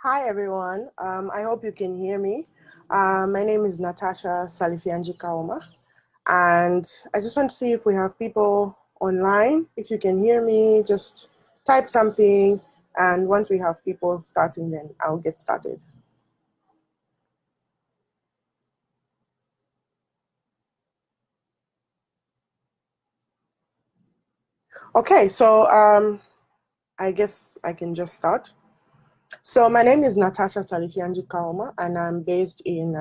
Hi, everyone. I hope you can hear me. My name is Natasha Salifyanji Kaoma, and I just want to see if we have people online. If you can hear me, just type something, and once we have people starting, then I'll get started. Okay, so I guess I can just start. So my name is Natasha Salifyanji Kaoma, and I'm based in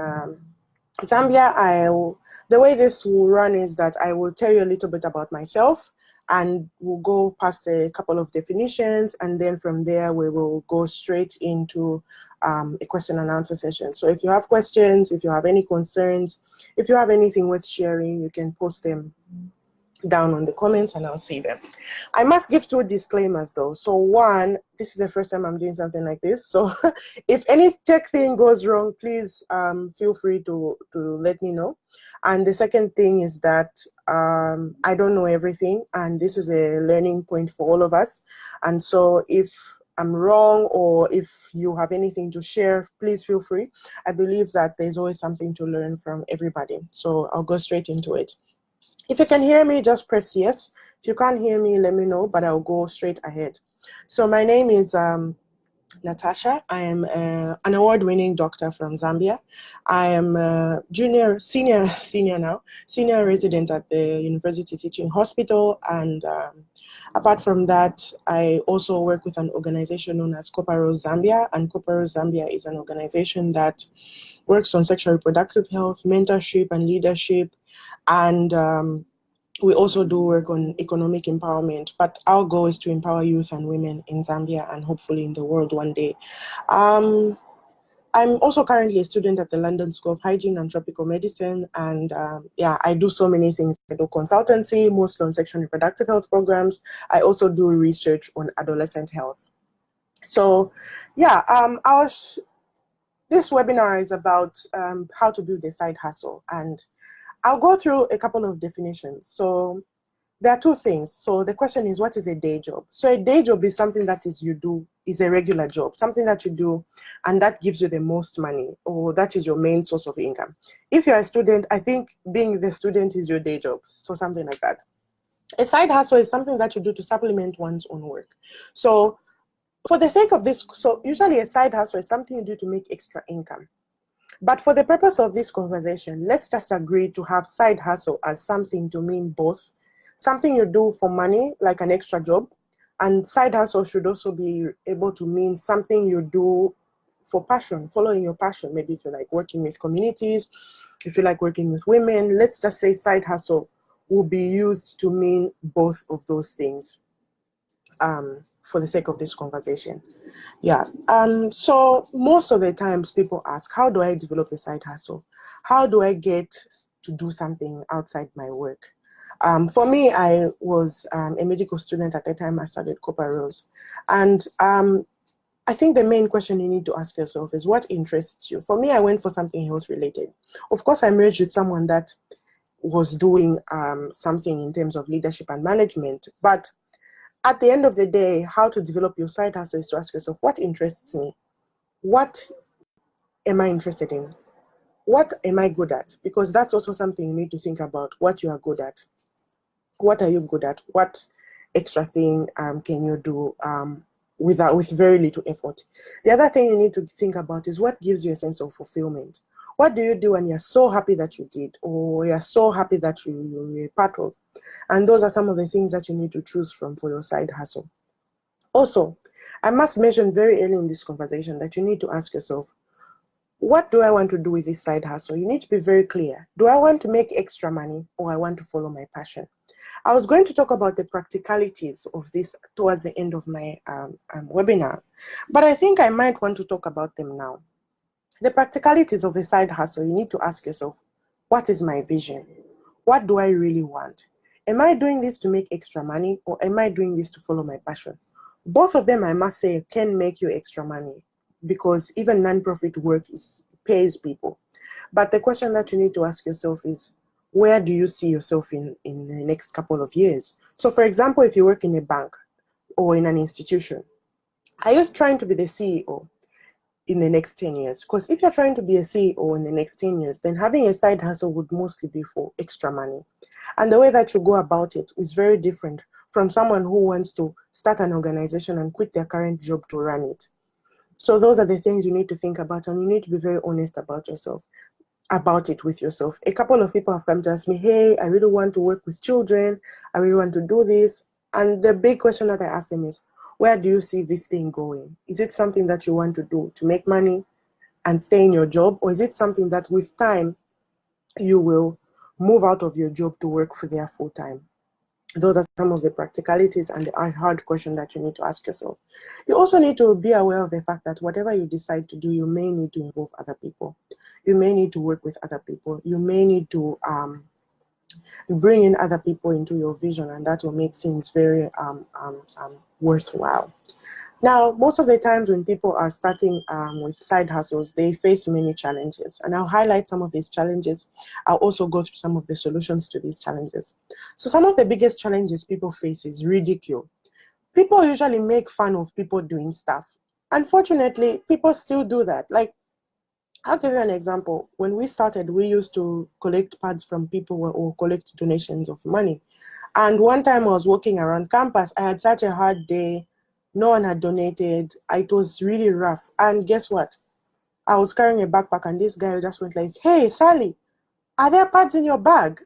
Zambia. The way this will run is that I will tell you a little bit about myself, and we'll go past a couple of definitions, and then from there we will go straight into a question and answer session. So if you have questions, if you have any concerns, if you have anything worth sharing, you can post them down on the comments and I'll see them. I must give two disclaimers though. So one, this is the first time I'm doing something like this. So if any tech thing goes wrong, please feel free to let me know. And the second thing is that I don't know everything, and this is a learning point for all of us. And so if I'm wrong or if you have anything to share, please feel free. I believe that there's always something to learn from everybody. So I'll go straight into it. If you can hear me, just press yes. If you can't hear me, let me know, but I'll go straight ahead. So my name is Natasha. I am an award-winning doctor from Zambia. I am a senior resident at the University Teaching Hospital. And apart from that, I also work with an organization known as Copper Rose Zambia. And Copper Rose Zambia is an organization that works on sexual reproductive health, mentorship, and leadership. And we also do work on economic empowerment, but our goal is to empower youth and women in Zambia and hopefully in the world one day. I'm also currently a student at the London School of Hygiene and Tropical Medicine. And yeah, I do so many things. I do consultancy, mostly on sexual and reproductive health programs. I also do research on adolescent health. So yeah, this webinar is about how to build a side hustle. And I'll go through a couple of definitions. So there are two things. So the question is, what is a day job? So a day job is something that is a regular job, something that you do and that gives you the most money, or that is your main source of income. If you're a student, I think being the student is your day job. So something like that. A side hustle is something that you do to supplement one's own work. So for the sake of this, so usually a side hustle is something you do to make extra income. But for the purpose of this conversation, let's just agree to have side hustle as something to mean both. Something you do for money, like an extra job, and side hustle should also be able to mean something you do for passion, following your passion. Maybe if you like working with communities, if you like working with women, let's just say side hustle will be used to mean both of those things for the sake of this conversation. Yeah, so most of the times people ask, how do I develop a side hustle? How do I get to do something outside my work? For me, I was a medical student at the time I started Copper Rose. And I think the main question you need to ask yourself is, what interests you? For me, I went for something health related. Of course, I merged with someone that was doing something in terms of leadership and management. But at the end of the day, how to develop your side hustle is to ask yourself, what interests me? What am I interested in? What am I good at? Because that's also something you need to think about, what you are good at. What are you good at? What extra thing can you do with very little effort? The other thing you need to think about is what gives you a sense of fulfillment. What do you do when you're so happy that you did, or you're so happy that you're a part of? And those are some of the things that you need to choose from for your side hustle. Also, I must mention very early in this conversation that you need to ask yourself, what do I want to do with this side hustle? You need to be very clear. Do I want to make extra money, or I want to follow my passion? I was going to talk about the practicalities of this towards the end of my webinar, but I think I might want to talk about them now. The practicalities of a side hustle, you need to ask yourself, what is my vision? What do I really want? Am I doing this to make extra money, or am I doing this to follow my passion? Both of them, I must say, can make you extra money, because even non-profit work pays people. But the question that you need to ask yourself is, where do you see yourself in the next couple of years? So for example, if you work in a bank or in an institution, are you trying to be the CEO? in the next 10 years. Because if you're trying to be a CEO in the next 10 years, then having a side hustle would mostly be for extra money. And the way that you go about it is very different from someone who wants to start an organization and quit their current job to run it. So those are the things you need to think about, and you need to be very honest about it with yourself. A couple of people have come to ask me, hey, I really want to work with children. I really want to do this. And the big question that I ask them is, where do you see this thing going? Is it something that you want to do to make money and stay in your job? Or is it something that with time you will move out of your job to work for their full time? Those are some of the practicalities and the hard question that you need to ask yourself. You also need to be aware of the fact that whatever you decide to do, you may need to involve other people. You may need to work with other people. You may need to bring in other people into your vision, and that will make things very worthwhile. Now, most of the times when people are starting with side hustles, they face many challenges. And I'll highlight some of these challenges. I'll also go through some of the solutions to these challenges. So some of the biggest challenges people face is ridicule. People usually make fun of people doing stuff. Unfortunately, people still do that. Like, I'll give you an example. When we started, we used to collect pads from people or collect donations of money. And one time I was walking around campus, I had such a hard day. No one had donated. It was really rough. And guess what? I was carrying a backpack and this guy just went like, hey, Sally, are there pads in your bag?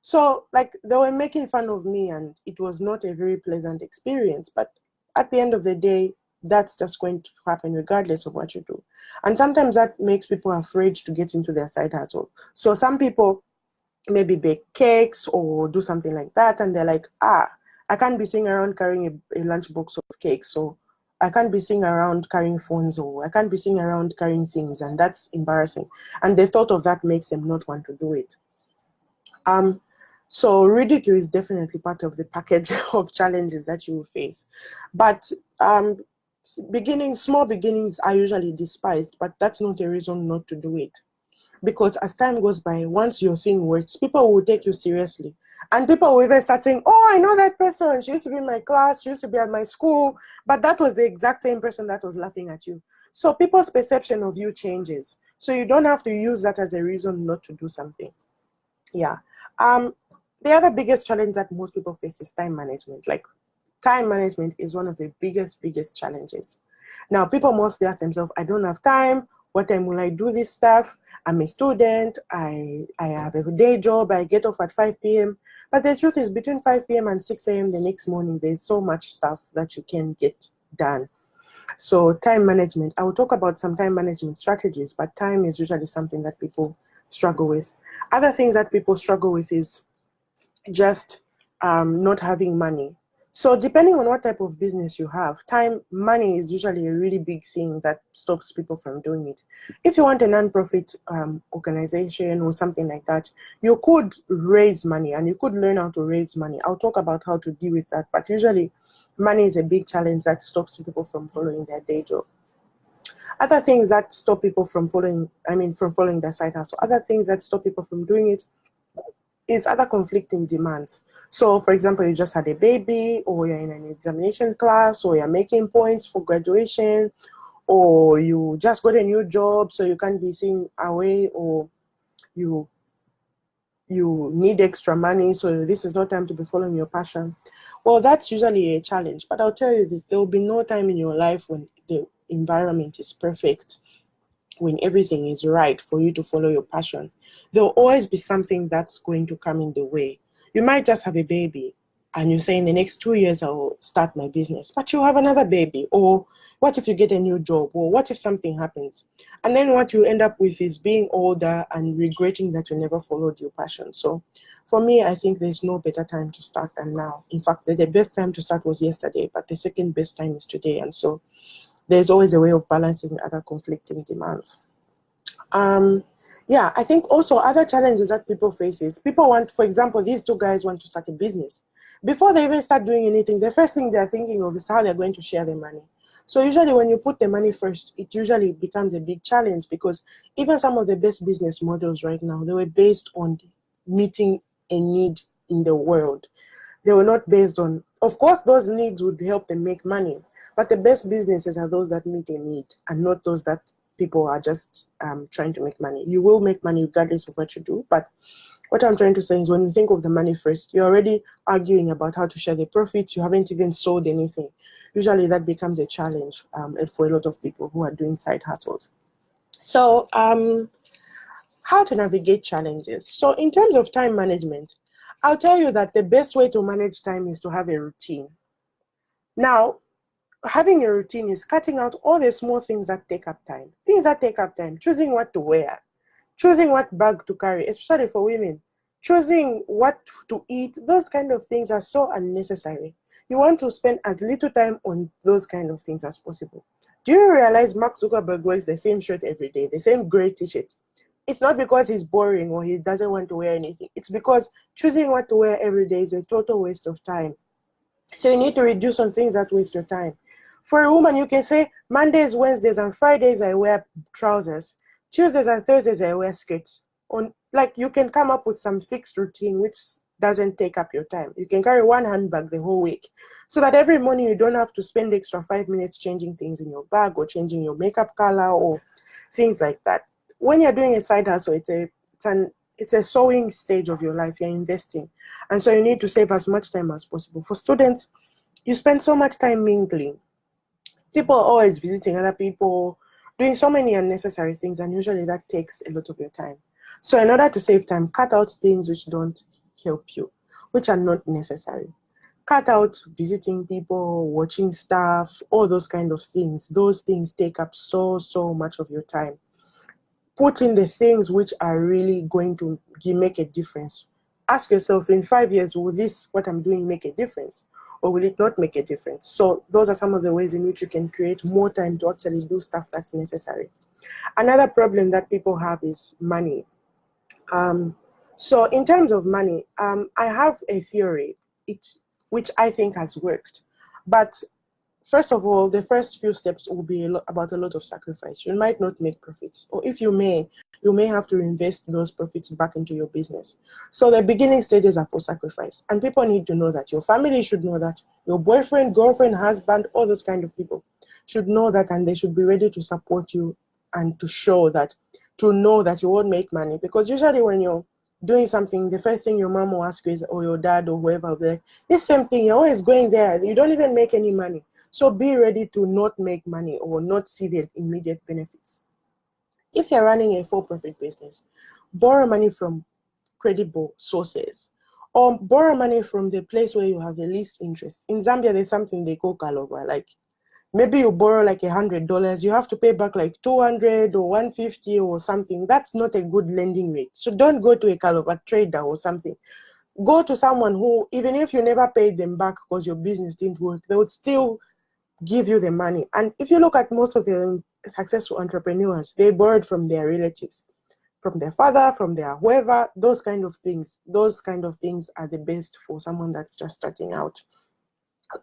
So they were making fun of me, and it was not a very pleasant experience. But at the end of the day, that's just going to happen regardless of what you do. And sometimes that makes people afraid to get into their side hustle. So some people maybe bake cakes or do something like that, and they're like, I can't be sitting around carrying a lunchbox of cakes, so I can't be sitting around carrying phones, or I can't be sitting around carrying things, and that's embarrassing. And the thought of that makes them not want to do it. So ridicule is definitely part of the package of challenges that you will face. But small beginnings are usually despised, but that's not a reason not to do it. Because as time goes by, once your thing works, people will take you seriously. And people will even start saying, oh, I know that person. She used to be in my class. She used to be at my school. But that was the exact same person that was laughing at you. So people's perception of you changes. So you don't have to use that as a reason not to do something. Yeah. The other biggest challenge that most people face is time management. Like, time management is one of the biggest challenges. Now, people mostly ask themselves, I don't have time. What time will I do this stuff? I'm a student. I have a day job. I get off at 5 p.m. But the truth is, between 5 p.m. and 6 a.m. the next morning, there's so much stuff that you can get done. So time management, I will talk about some time management strategies, but time is usually something that people struggle with. Other things that people struggle with is just not having money. So depending on what type of business you have, money is usually a really big thing that stops people from doing it. If you want a non-profit organization or something like that, you could raise money and you could learn how to raise money. I'll talk about how to deal with that, but usually money is a big challenge that stops people from following their day job. Other things that stop people from following their side hustle, other things that stop people from doing it is other conflicting demands. So, for example, you just had a baby, or you're in an examination class, or you're making points for graduation, or you just got a new job, so you can't be seen away, or you need extra money, so this is not time to be following your passion. Well, that's usually a challenge. But I'll tell you this, there will be no time in your life when the environment is perfect, when everything is right for you to follow your passion. There'll always be something that's going to come in the way. You might just have a baby and you say in the next 2 years I'll start my business, but you have another baby. Or what if you get a new job? Or what if something happens? And then what you end up with is being older and regretting that you never followed your passion. So for me, I think there's no better time to start than now. In fact, the best time to start was yesterday, but the second best time is today. And so there's always a way of balancing other conflicting demands. I think also other challenges that people face is people want, for example, these two guys want to start a business. Before they even start doing anything, the first thing they're thinking of is how they're going to share their money. So usually when you put the money first, it usually becomes a big challenge, because even some of the best business models right now, they were based on meeting a need in the world. They were not based on, Of course, those needs would help them make money, but the best businesses are those that meet a need and not those that people are just trying to make money. You will make money regardless of what you do, but what I'm trying to say is when you think of the money first, you're already arguing about how to share the profits. You haven't even sold anything. Usually that becomes a challenge for a lot of people who are doing side hustles. So how to navigate challenges. So in terms of time management, I'll tell you that the best way to manage time is to have a routine. Now, having a routine is cutting out all the small things that take up time. Things that take up time, choosing what to wear, choosing what bag to carry, especially for women, choosing what to eat. Those kind of things are so unnecessary. You want to spend as little time on those kind of things as possible. Do you realize Mark Zuckerberg wears the same shirt every day, the same gray t-shirt? It's not because he's boring or he doesn't want to wear anything. It's because choosing what to wear every day is a total waste of time. So you need to reduce on things that waste your time. For a woman, you can say Mondays, Wednesdays, and Fridays I wear trousers. Tuesdays and Thursdays I wear skirts. You can come up with some fixed routine which doesn't take up your time. You can carry one handbag the whole week, so that every morning you don't have to spend extra 5 minutes changing things in your bag or changing your makeup color or things like that. When you're doing a side hustle, it's a sowing stage of your life. You're investing, and so you need to save as much time as possible. For students, you spend so much time mingling. People are always visiting other people, doing so many unnecessary things, and usually that takes a lot of your time. So in order to save time, cut out things which don't help you, which are not necessary. Cut out visiting people, watching stuff, all those kind of things. Those things take up so much of your time. Put in the things which are really going to make a difference. Ask yourself, in 5 years, will this, what I'm doing, make a difference? Or will it not make a difference? So those are some of the ways in which you can create more time to actually do stuff that's necessary. Another problem that people have is money. So in terms of money, I have a theory which I think has worked. But first of all, the first few steps will be about a lot of sacrifice. You might not make profits, or if you may have to invest those profits back into your business. So the beginning stages are for sacrifice, and people need to know that. Your family should know that. Your boyfriend, girlfriend, husband, all those kind of people should know that, and they should be ready to support you and to know that you won't make money. Because usually when you're doing something, the first thing your mom will ask you is, or your dad or whoever will be like, this same thing, you're always going there, you don't even make any money. So be ready to not make money or not see the immediate benefits. If you're running a for-profit business, borrow money from credible sources, or borrow money from the place where you have the least interest. In Zambia, there's something they call kalova. Like, maybe you borrow like $100, you have to pay back like 200 or 150 or something. That's not a good lending rate. So don't go to a kalova trader or something. Go to someone who, even if you never paid them back because your business didn't work, they would still give you the money. And if you look at most of the successful entrepreneurs, they borrowed from their relatives, from their father, from their whoever. Those kind of things are the best for someone that's just starting out.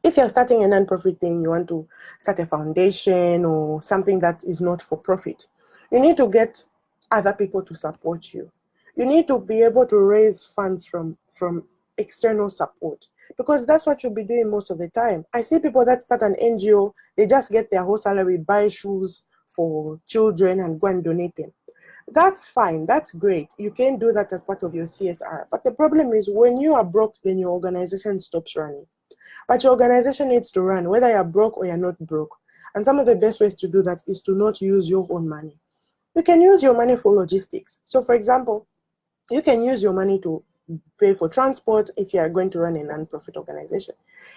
If you're starting a non-profit thing, you want to start a foundation or something that is not for profit, you need to get other people to support you. You need to be able to raise funds from external support, because that's what you'll be doing most of the time. I see people that start an NGO, they just get their whole salary, buy shoes for children and go and donate them. That's fine, that's great. You can do that as part of your CSR. But the problem is when you are broke, then your organization stops running. But your organization needs to run, whether you're broke or you're not broke. And some of the best ways to do that is to not use your own money. You can use your money for logistics. So for example, you can use your money to pay for transport if you are going to run a non-profit organization.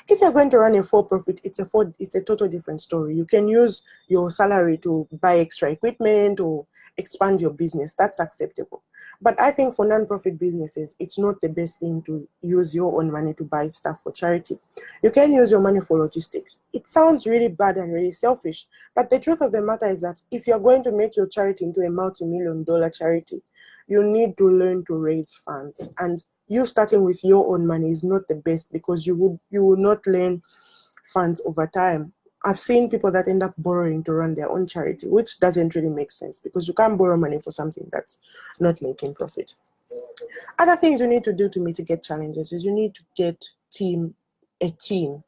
If you're going to run a for-profit, it's a total different story. You can use your salary to buy extra equipment or expand your business. That's acceptable. But I think for non-profit businesses, it's not the best thing to use your own money to buy stuff for charity. You can use your money for logistics. It sounds really bad and really selfish, but the truth of the matter is that if you're going to make your charity into a multi-million-dollar charity, you need to learn to raise funds. And you starting with your own money is not the best, because you will not learn funds over time. I've seen people that end up borrowing to run their own charity, which doesn't really make sense, because you can't borrow money for something that's not making profit. Other things you need to do to mitigate challenges is you need to get a a team.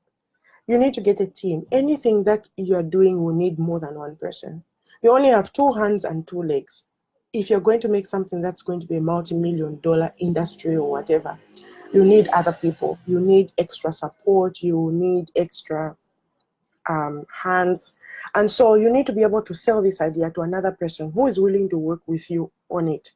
You need to get a team. Anything that you're doing will need more than one person. You only have 2 hands and 2 legs. If you're going to make something that's going to be a multi-million-dollar industry or whatever, you need other people. You need extra support. You need extra hands. And so you need to be able to sell this idea to another person who is willing to work with you on it.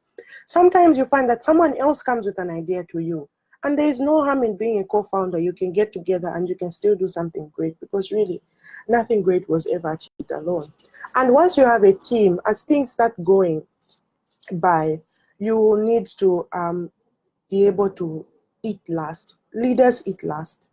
Sometimes you find that someone else comes with an idea to you, and there is no harm in being a co-founder. You can get together and you can still do something great, because really nothing great was ever achieved alone. And once you have a team, as things start going by, you need to be able to eat last. Leaders eat last.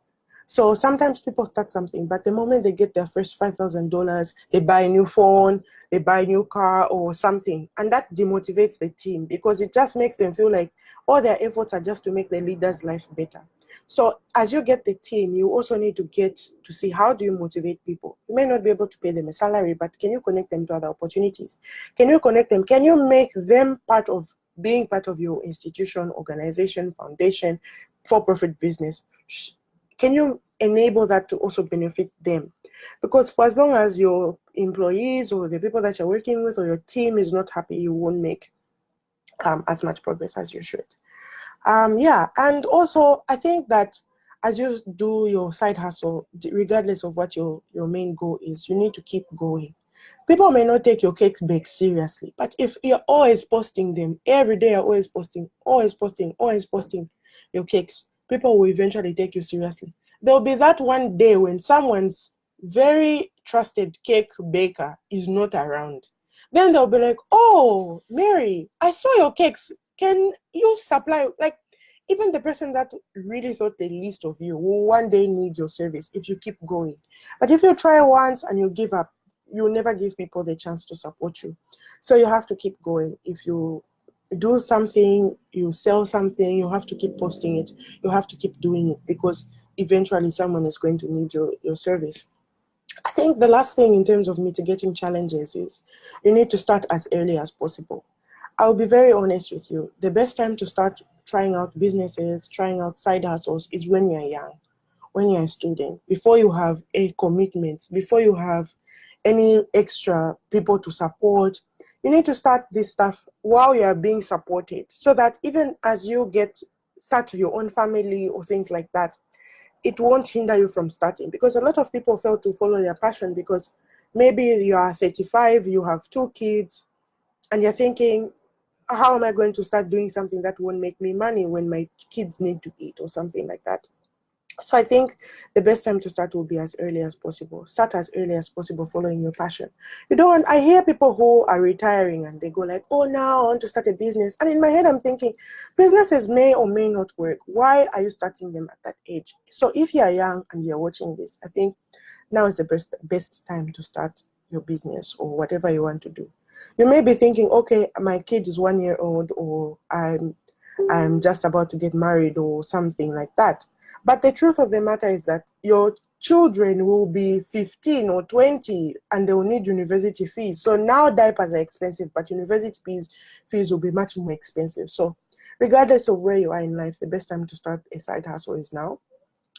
So sometimes people start something, but the moment they get their first $5,000, they buy a new phone, they buy a new car or something. And that demotivates the team, because it just makes them feel like all their efforts are just to make the leader's life better. So as you get the team, you also need to get to see, how do you motivate people? You may not be able to pay them a salary, but can you connect them to other opportunities? Can you connect them? Can you make them being part of your institution, organization, foundation, for-profit business? Can you enable that to also benefit them? Because for as long as your employees or the people that you're working with or your team is not happy, you won't make as much progress as you should. Yeah, and also I think that as you do your side hustle, regardless of what your main goal is, you need to keep going. People may not take your cake bake seriously, but if you're always posting them every day, you're always posting your cakes, people will eventually take you seriously. There'll be that one day when someone's very trusted cake baker is not around. Then they'll be like, oh, Mary, I saw your cakes. Can you supply? Like, even the person that really thought the least of you will one day need your service if you keep going. But if you try once and you give up, you'll never give people the chance to support you. So you have to keep going. If you do something, you sell something, you have to keep posting it. You have to keep doing it, because eventually someone is going to need your service. I think the last thing in terms of mitigating challenges is you need to start as early as possible. I'll be very honest with you. The best time to start trying out businesses, trying out side hustles is when you're young, when you're a student, before you have a commitment, before you have any extra people to support. You need to start this stuff while you're being supported, so that even as you start your own family or things like that, it won't hinder you from starting. Because a lot of people fail to follow their passion because maybe you are 35, you have 2 kids, and you're thinking, how am I going to start doing something that won't make me money when my kids need to eat or something like that? So I think the best time to start will be as early as possible. Start as early as possible following your passion. I hear people who are retiring and they go like, oh, now I want to start a business. And in my head, I'm thinking, businesses may or may not work. Why are you starting them at that age? So if you're young and you're watching this, I think now is the best time to start your business or whatever you want to do. You may be thinking, okay, my kid is 1 year old, or I'm just about to get married or something like that. But the truth of the matter is that your children will be 15 or 20 and they will need university fees. So now diapers are expensive, but university fees will be much more expensive. So regardless of where you are in life, the best time to start a side hustle is now,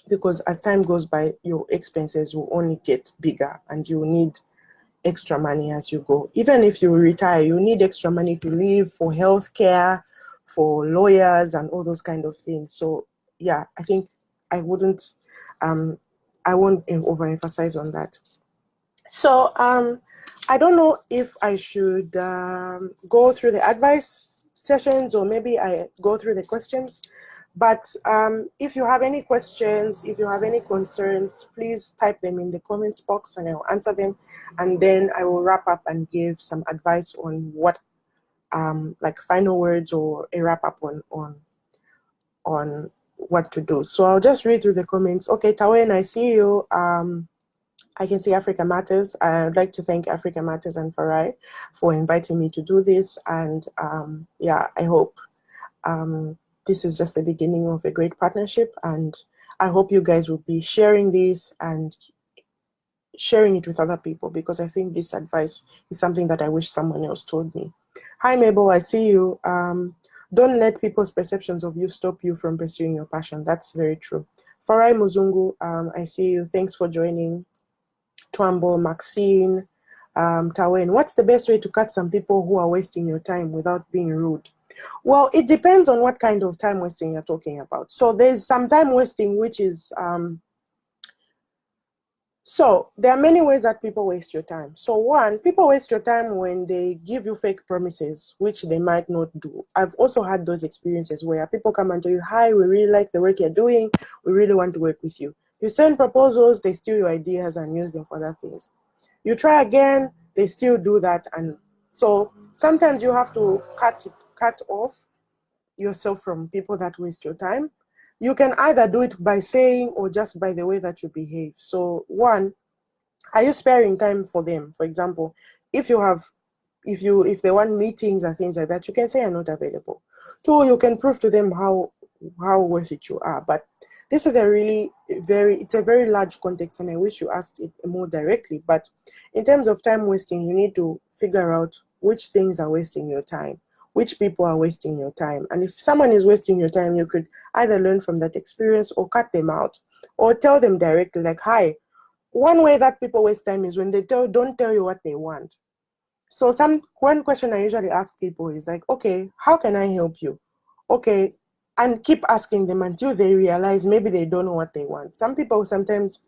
because as time goes by, your expenses will only get bigger and you need extra money as you go. Even if you retire, you need extra money to live, for healthcare, for lawyers and all those kind of things. So yeah, I think I won't overemphasize on that. So I don't know if I should go through the advice sessions, or maybe I go through the questions. But if you have any questions, if you have any concerns, please type them in the comments box and I'll answer them. And then I will wrap up and give some advice on what, like final words or a wrap up on what to do. So I'll just read through the comments. Okay, Tawen, I see you. I can see Africa Matters. I'd like to thank Africa Matters and Farai for inviting me to do this. And yeah, I hope this is just the beginning of a great partnership. And I hope you guys will be sharing this and sharing it with other people, because I think this advice is something that I wish someone else told me. Hi, Mabel, I see you. Don't let people's perceptions of you stop you from pursuing your passion. That's very true. Farai Muzungu, I see you. Thanks for joining. Twambo, Maxine, Tawen. What's the best way to cut some people who are wasting your time without being rude? Well, it depends on what kind of time wasting you're talking about. So there's some time wasting which is so there are many ways that people waste your time. So one, people waste your time when they give you fake promises, which they might not do. I've also had those experiences where people come and tell you, hi, we really like the work you're doing. We really want to work with you. You send proposals, they steal your ideas and use them for other things. You try again, they still do that. And so sometimes you have to cut off yourself from people that waste your time. You can either do it by saying or just by the way that you behave. So one, are you sparing time for them? For example, if they want meetings and things like that, you can say you're not available. Two, you can prove to them how worth it you are. But this is it's a very large context, and I wish you asked it more directly. But in terms of time wasting, you need to figure out which things are wasting your time, which people are wasting your time. And if someone is wasting your time, you could either learn from that experience or cut them out, or tell them directly, like, hi, one way that people waste time is when they don't tell you what they want. So one question I usually ask people is like, okay, how can I help you? Okay, and keep asking them until they realize maybe they don't know what they want. Some people sometimes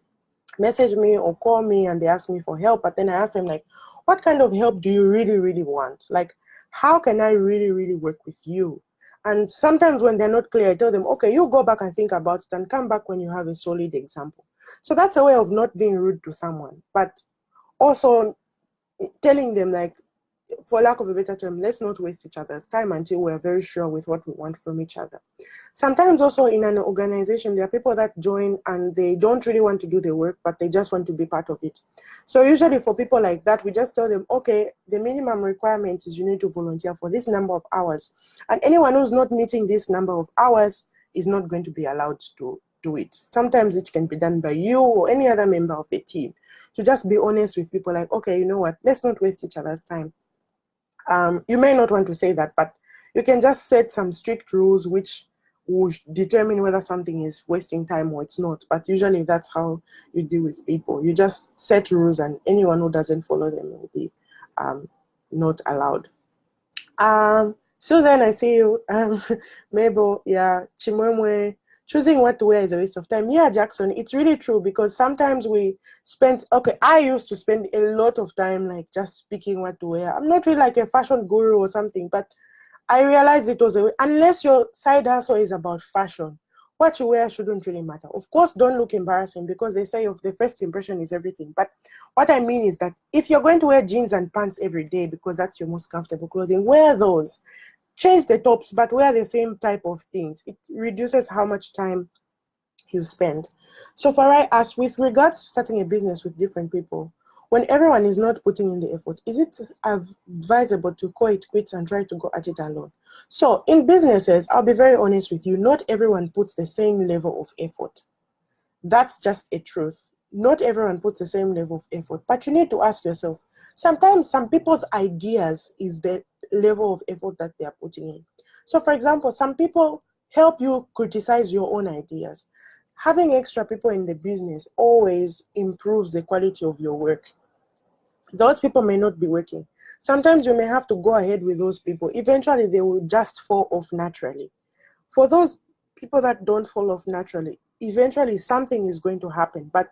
message me or call me and they ask me for help, but then I ask them, like, what kind of help do you really, really want? Like, how can I really, really work with you? And sometimes when they're not clear, I tell them, okay, you go back and think about it and come back when you have a solid example. So that's a way of not being rude to someone, but also telling them, like, for lack of a better term, let's not waste each other's time until we're very sure with what we want from each other. Sometimes also in an organization, there are people that join and they don't really want to do the work, but they just want to be part of it. So usually for people like that, we just tell them, okay, the minimum requirement is you need to volunteer for this number of hours. And anyone who's not meeting this number of hours is not going to be allowed to do it. Sometimes it can be done by you or any other member of the team. To just be honest with people, like, okay, you know what, let's not waste each other's time. You may not want to say that, but you can just set some strict rules which will determine whether something is wasting time or it's not. But usually that's how you deal with people. You just set rules, and anyone who doesn't follow them will be not allowed. Susan, I see you. Mabel, yeah, Chimwemwe. Choosing what to wear is a waste of time. Yeah, Jackson, it's really true, because sometimes we spend, okay, I used to spend a lot of time like just picking what to wear. I'm not really like a fashion guru or something, but I realized it was unless your side hustle is about fashion, what you wear shouldn't really matter. Of course, don't look embarrassing, because they say the first impression is everything. But what I mean is that if you're going to wear jeans and pants every day because that's your most comfortable clothing, wear those. Change the tops, but wear the same type of things. It reduces how much time you spend. So Farai asks, with regards to starting a business with different people, when everyone is not putting in the effort, is it advisable to call it quits and try to go at it alone? So in businesses, I'll be very honest with you, not everyone puts the same level of effort. That's just a truth. Not everyone puts the same level of effort, but you need to ask yourself, sometimes some people's ideas is the level of effort that they are putting in. So for example, some people help you criticize your own ideas. Having extra people in the business always improves the quality of your work. Those people may not be working. Sometimes you may have to go ahead with those people. Eventually, they will just fall off naturally. For those people that don't fall off naturally, eventually something is going to happen. But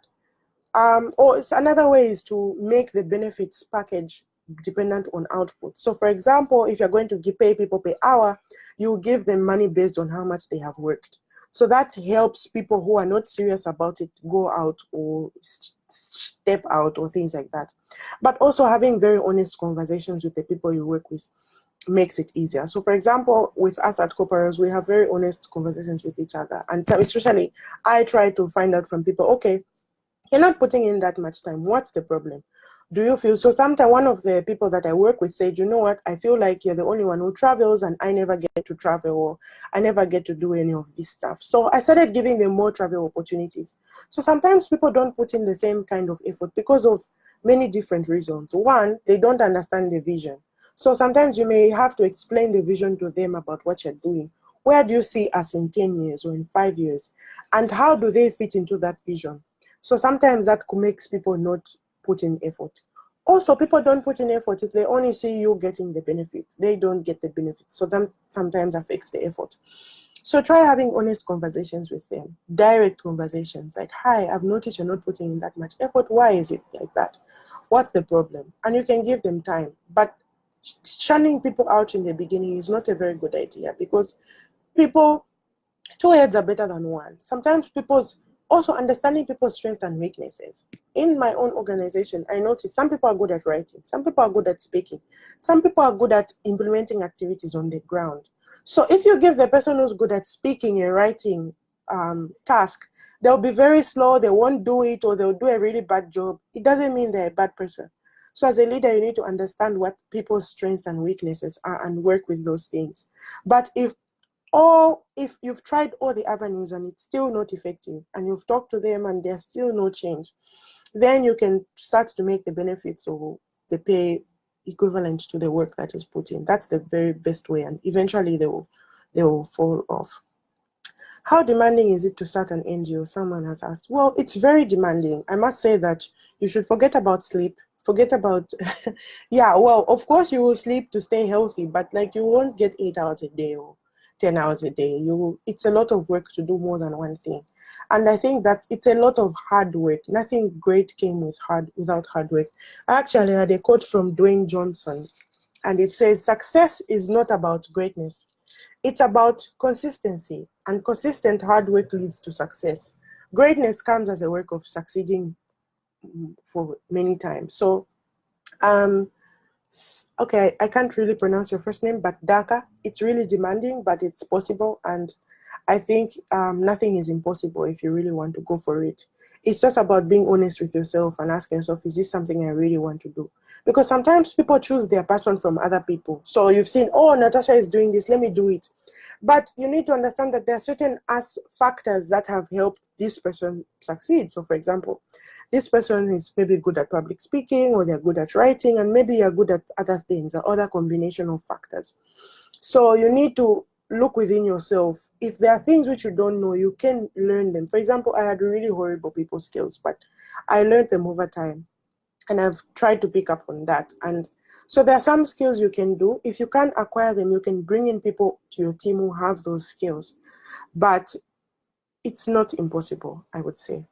or it's another way is to make the benefits package dependent on output. So for example, if you're going to pay people per hour, you give them money based on how much they have worked. So that helps people who are not serious about it go out or step out or things like that. But also having very honest conversations with the people you work with makes it easier. So for example, with us at Copper Rose, we have very honest conversations with each other. And so especially I try to find out from people, okay, you're not putting in that much time. What's the problem? Do you feel so? Sometimes one of the people that I work with said, you know what, I feel like you're the only one who travels and I never get to travel, or I never get to do any of this stuff. So I started giving them more travel opportunities. So sometimes people don't put in the same kind of effort because of many different reasons. One, they don't understand the vision. So sometimes you may have to explain the vision to them about what you're doing. Where do you see us in 10 years or in 5 years? And how do they fit into that vision? So sometimes that makes people not put in effort. Also, people don't put in effort if they only see you getting the benefits. They don't get the benefits. So that sometimes affects the effort. So try having honest conversations with them, direct conversations like, hi, I've noticed you're not putting in that much effort. Why is it like that? What's the problem? And you can give them time. But shunning people out in the beginning is not a very good idea, because people, two heads are better than one. Sometimes also understanding people's strengths and weaknesses. In my own organization, I noticed some people are good at writing, some people are good at speaking, some people are good at implementing activities on the ground. So if you give the person who's good at speaking a writing task, they'll be very slow, they won't do it, or they'll do a really bad job. It doesn't mean they're a bad person. So as a leader, you need to understand what people's strengths and weaknesses are and work with those things. But if you've tried all the avenues and it's still not effective, and you've talked to them and there's still no change, then you can start to make the benefits or the pay equivalent to the work that is put in. That's the very best way, and eventually they will fall off. How demanding is it to start an NGO? Someone has asked. Well, it's very demanding. I must say that you should forget about sleep, forget about, yeah, well, of course you will sleep to stay healthy, but like you won't get 8 hours a day or 10 hours a day. It's a lot of work to do more than one thing. And I think that it's a lot of hard work. Nothing great came without hard work. I actually had a quote from Dwayne Johnson, and it says, success is not about greatness. It's about consistency, and consistent hard work leads to success. Greatness comes as a work of succeeding for many times. So, okay, I can't really pronounce your first name, but Daka, it's really demanding, but it's possible. And I think nothing is impossible if you really want to go for it. It's just about being honest with yourself and asking yourself, is this something I really want to do? Because sometimes people choose their passion from other people. So you've seen, oh, Natasha is doing this, let me do it. But you need to understand that there are certain factors that have helped this person succeed. So for example, this person is maybe good at public speaking, or they're good at writing, and maybe you're good at other things, or other combination of factors. So you need to look within yourself. If there are things which you don't know, you can learn them. For example, I had really horrible people skills, but I learned them over time, and I've tried to pick up on that. And so there are some skills you can do. If you can't acquire them, you can bring in people to your team who have those skills. But it's not impossible, I would say.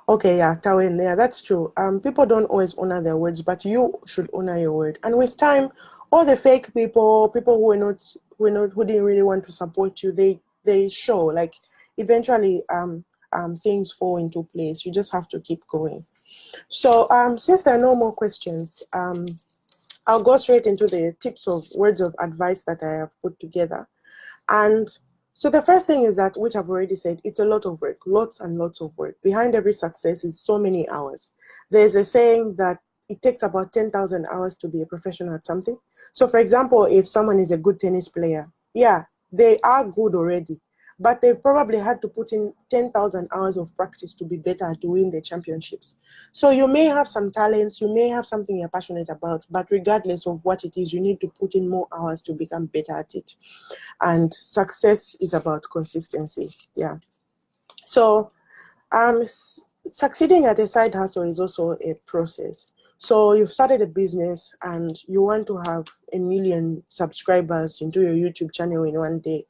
Okay, yeah, Tawen, yeah, that's true. People don't always honor their words, but you should honor your word. And with time, all the fake people who didn't really want to support you, they show. Like eventually, things fall into place. You just have to keep going. So, since there are no more questions, I'll go straight into the tips of words of advice that I have put together. And so the first thing is that, which I've already said, it's a lot of work, lots and lots of work. Behind every success is so many hours. There's a saying that it takes about 10,000 hours to be a professional at something. So for example, if someone is a good tennis player, yeah, they are good already, but they've probably had to put in 10,000 hours of practice to be better, to win the championships. So you may have some talents, you may have something you're passionate about, but regardless of what it is, you need to put in more hours to become better at it. And success is about consistency. Yeah. So succeeding at a side hustle is also a process. So you've started a business and you want to have 1 million subscribers into your YouTube channel in one day.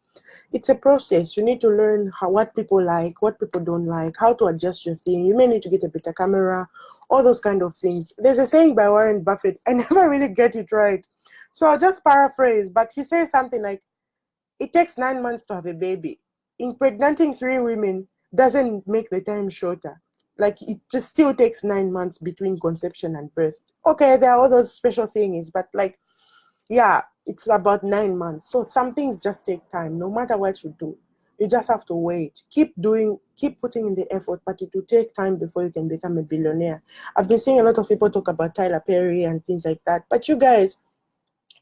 It's a process. You need to learn what people like, what people don't like, how to adjust your thing. You may need to get a better camera, all those kind of things. There's a saying by Warren Buffett. I never really get it right, so I'll just paraphrase, but he says something like, it takes 9 months to have a baby. Impregnating 3 women doesn't make the time shorter. Like, it just still takes 9 months between conception and birth. Okay, there are all those special things, but like, yeah, it's about 9 months. So some things just take time, no matter what you do. You just have to wait. Keep putting in the effort, but it will take time before you can become a billionaire. I've been seeing a lot of people talk about Tyler Perry and things like that. But you guys,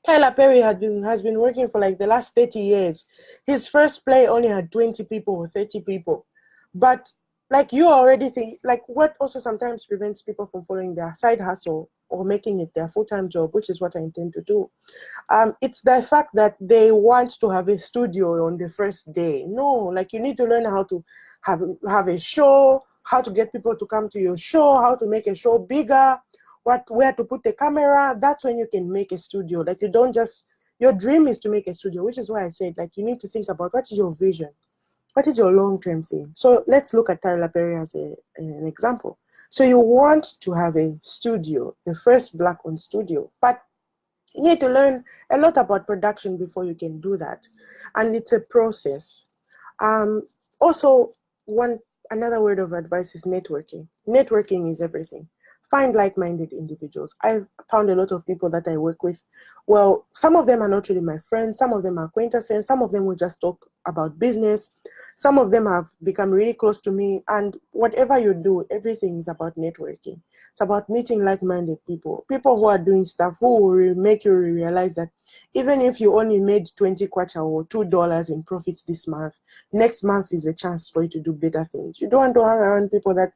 Tyler Perry has been working for like the last 30 years. His first play only had 20 people or 30 people. But like, you already think, like, what also sometimes prevents people from following their side hustle or making it their full-time job, which is what I intend to do. It's the fact that they want to have a studio on the first day. No, like you need to learn how to have a show, how to get people to come to your show, how to make a show bigger, where to put the camera. That's when you can make a studio. Like you don't just, your dream is to make a studio, which is why I said, like, you need to think about what is your vision? What is your long-term thing? So let's look at Tyler Perry as an example. So you want to have a studio, the first Black-owned studio, but you need to learn a lot about production before you can do that. And it's a process. Also, another word of advice is networking. Networking is everything. Find like-minded individuals. I've found a lot of people that I work with. Well, some of them are not really my friends. Some of them are acquaintances. Some of them will just talk about business. Some of them have become really close to me. And whatever you do, everything is about networking. It's about meeting like-minded people. People who are doing stuff who will make you realize that even if you only made 20 kwacha or $2 in profits this month, next month is a chance for you to do better things. You don't want to hang around people that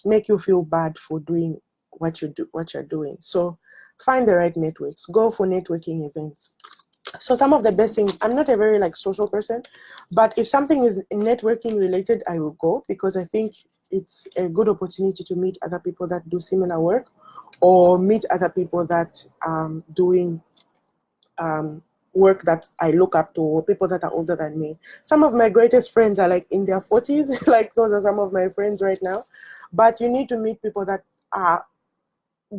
make you feel bad for doing what you're doing. So find the right networks. Go for networking events. So some of the best things, I'm not a very social person, but if something is networking related, I will go, because I think it's a good opportunity to meet other people that do similar work, or meet other people that doing work that I look up to, or people that are older than me. Some of my greatest friends are like in their 40s, like those are some of my friends right now. But you need to meet people that are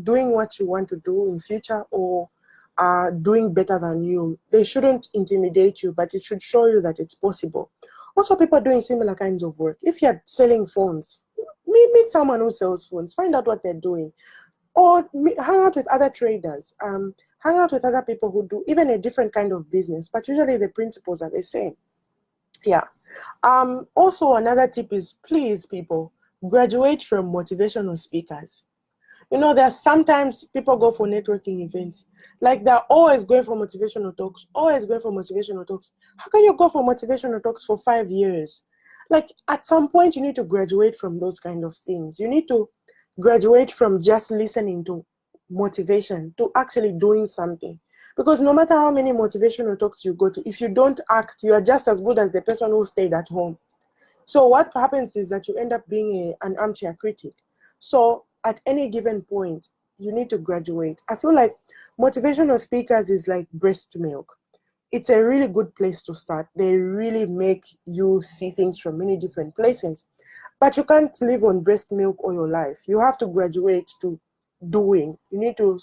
doing what you want to do in future, or are doing better than you. They shouldn't intimidate you, but it should show you that it's possible. Also, people doing similar kinds of work. If you're selling phones, meet someone who sells phones, find out what they're doing. Or hang out with other traders, hang out with other people who do even a different kind of business, but usually the principles are the same. Yeah. Also, another tip is, please, people, graduate from motivational speakers. You know, there's sometimes people go for networking events, like they're always going for motivational talks, always going for motivational talks. How can you go for motivational talks for 5 years? Like, at some point, you need to graduate from those kind of things. You need to graduate from just listening to motivation to actually doing something. Because no matter how many motivational talks you go to, if you don't act, you are just as good as the person who stayed at home. So what happens is that you end up being an armchair critic. So at any given point, you need to graduate. I feel like motivational speakers is like breast milk. It's a really good place to start. They really make you see things from many different places. But you can't live on breast milk all your life. You have to graduate to doing. You need to,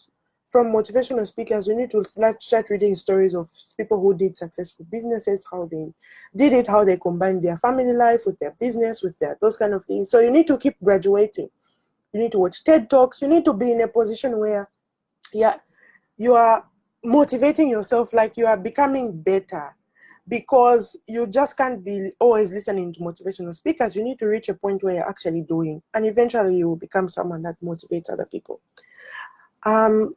from motivational speakers, you need to start reading stories of people who did successful businesses, how they did it, how they combined their family life with their business, with their those kind of things. So you need to keep graduating. You need to watch TED Talks. You need to be in a position where you are motivating yourself, like you are becoming better, because you just can't be always listening to motivational speakers. You need to reach a point where you're actually doing, and eventually you will become someone that motivates other people.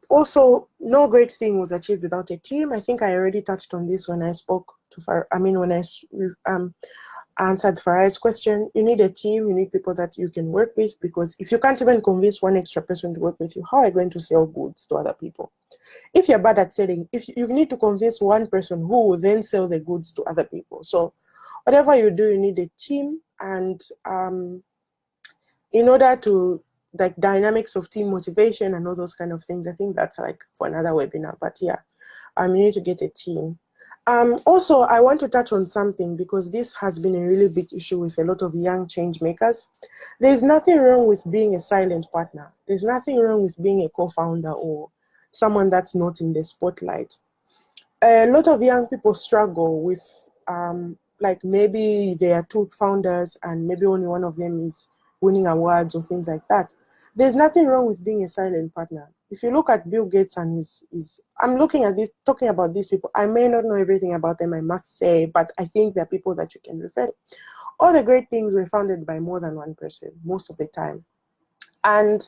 Also, no great thing was achieved without a team. I think I already touched on this when I spoke to when I answered Farai's question. You need a team, you need people that you can work with, because if you can't even convince one extra person to work with you, how are you going to sell goods to other people? If you're bad at selling, if you need to convince one person who will then sell the goods to other people. So whatever you do, you need a team, and in order to, like, dynamics of team motivation and all those kind of things, I think that's like for another webinar, but yeah, you need to get a team. Also, I want to touch on something, because this has been a really big issue with a lot of young change makers. There's nothing wrong with being a silent partner. There's nothing wrong with being a co-founder or someone that's not in the spotlight. A lot of young people struggle with, like, maybe there are two founders and maybe only one of them is winning awards or things like that. There's nothing wrong with being a silent partner. If you look at Bill Gates and I'm looking at this, talking about these people, I may not know everything about them, I must say, but I think they're people that you can refer to. All the great things were founded by more than one person, most of the time. And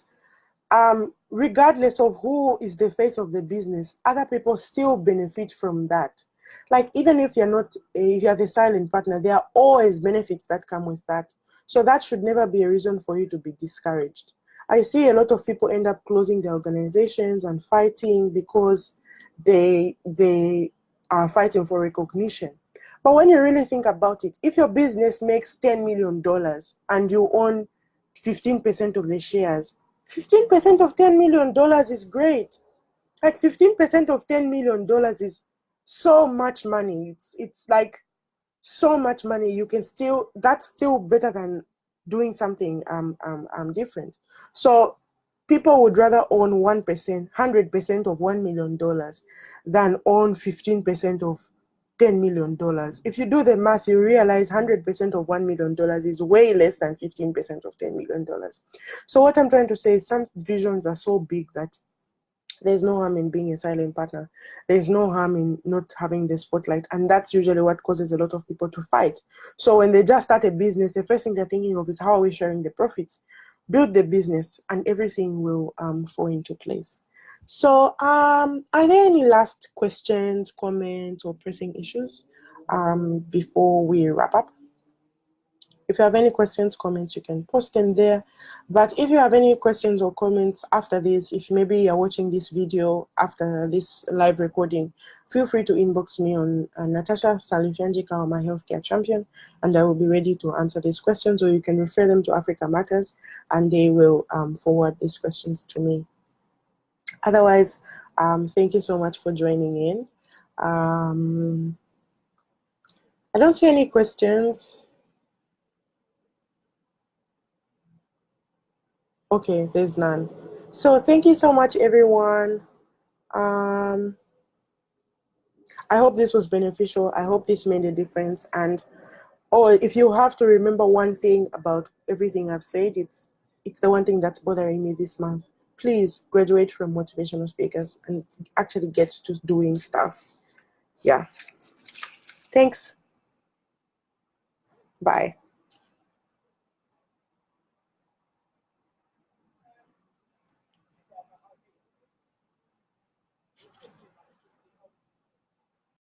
regardless of who is the face of the business, other people still benefit from that. Like, even if you're the silent partner, there are always benefits that come with that. So that should never be a reason for you to be discouraged. I see a lot of people end up closing their organizations and fighting because they are fighting for recognition. But when you really think about it, if your business makes $10 million and you own 15% of the shares, 15% of $10 million is great. Like 15% of $10 million is so much money. It's like so much money. You can still, that's still better than doing something different. So people would rather own 1%, 100% of $1 million than own 15% of $10 million. If you do the math, you realize 100% of $1 million is way less than 15% of $10 million. So what I'm trying to say is some visions are so big that there's no harm in being a silent partner. There's no harm in not having the spotlight. And that's usually what causes a lot of people to fight. So when they just start a business, the first thing they're thinking of is how are we sharing the profits? Build the business and everything will fall into place. So are there any last questions, comments, or pressing issues before we wrap up? If you have any questions, comments, you can post them there. But if you have any questions or comments after this, if maybe you're watching this video after this live recording, feel free to inbox me on Natasha Salifyanji Kaoma, Healthcare Champion, and I will be ready to answer these questions, or you can refer them to Africa Matters, and they will forward these questions to me. Otherwise, thank you so much for joining in. I don't see any questions. Okay, there's none. So thank you so much, everyone. I hope this was beneficial. I hope this made a difference. And if you have to remember one thing about everything I've said, it's the one thing that's bothering me this month. Please graduate from motivational speakers and actually get to doing stuff. Yeah. Thanks. Bye.